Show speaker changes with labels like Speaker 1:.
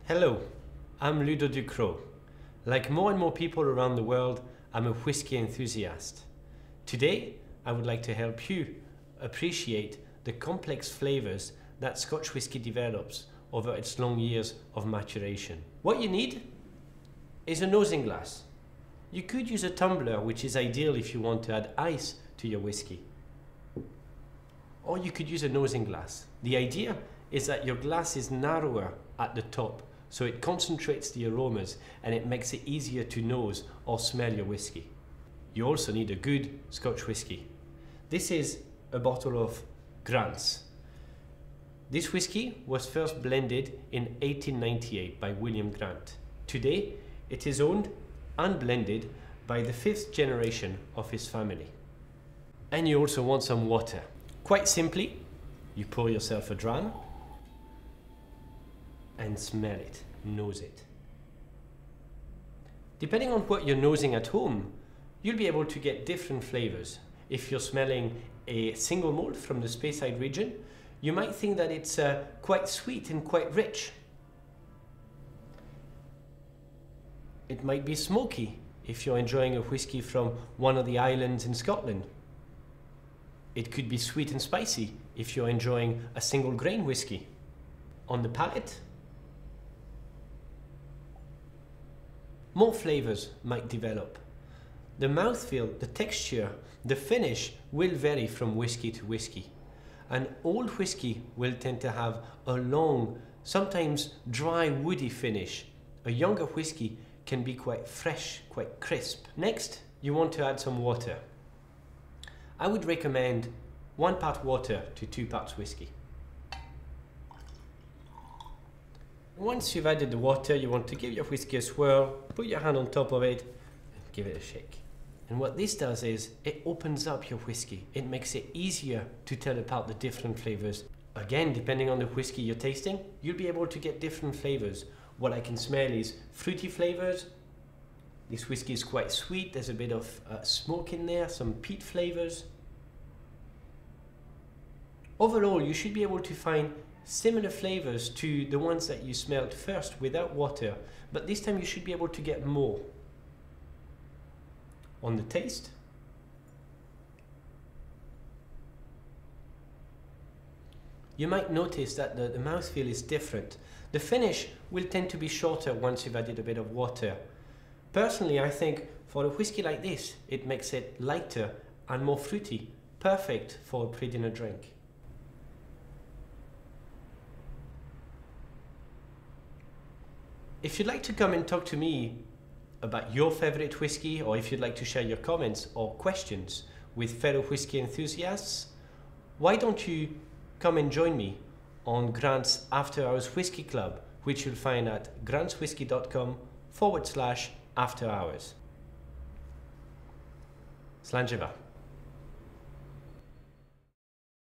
Speaker 1: Hello, I'm Ludovic Ducrocq. Like more and more people around the world, I'm a whiskey enthusiast. Today, I would like to help you appreciate the complex flavours that Scotch whisky develops over its long years of maturation. What you need is a nosing glass. You could use a tumbler, which is ideal if you want to add ice to your whisky. Or you could use a nosing glass. The idea is that your glass is narrower at the top, so it concentrates the aromas and it makes it easier to nose or smell your whisky. You also need a good Scotch whisky. This is a bottle of Grant's. This whisky was first blended in 1898 by William Grant. Today, it is owned and blended by the 5th generation of his family. And you also want some water. Quite simply, you pour yourself a dram and smell it, nose it. Depending on what you're nosing at home, you'll be able to get different flavors. If you're smelling a single malt from the Speyside region, you might think that it's quite sweet and quite rich. It might be smoky if you're enjoying a whisky from one of the islands in Scotland. It could be sweet and spicy if you're enjoying a single grain whisky. On the palate, more flavors might develop. The mouthfeel, the texture, the finish will vary from whisky to whisky. An old whisky will tend to have a long, sometimes dry, woody finish. A younger whisky can be quite fresh, quite crisp. Next, you want to add some water. I would recommend 1 part water to 2 parts whisky. Once you've added the water, you want to give your whisky a swirl, put your hand on top of it, and give it a shake. And what this does is, it opens up your whisky. It makes it easier to tell apart the different flavors. Again, depending on the whisky you're tasting, you'll be able to get different flavors. What I can smell is fruity flavors. This whisky is quite sweet. There's a bit of smoke in there, some peat flavors. Overall, you should be able to find similar flavors to the ones that you smelled first without water, but this time you should be able to get more. On the taste, you might notice that the mouthfeel is different. The finish will tend to be shorter once you've added a bit of water. Personally, I think for a whisky like this, it makes it lighter and more fruity, perfect for a pre-dinner drink. If you'd like to come and talk to me about your favorite whisky, or if you'd like to share your comments or questions with fellow whisky enthusiasts, why don't you come and join me on Grant's After Hours Whisky Club, which you'll find at grantswhisky.com/after hours. Slàinte mhath.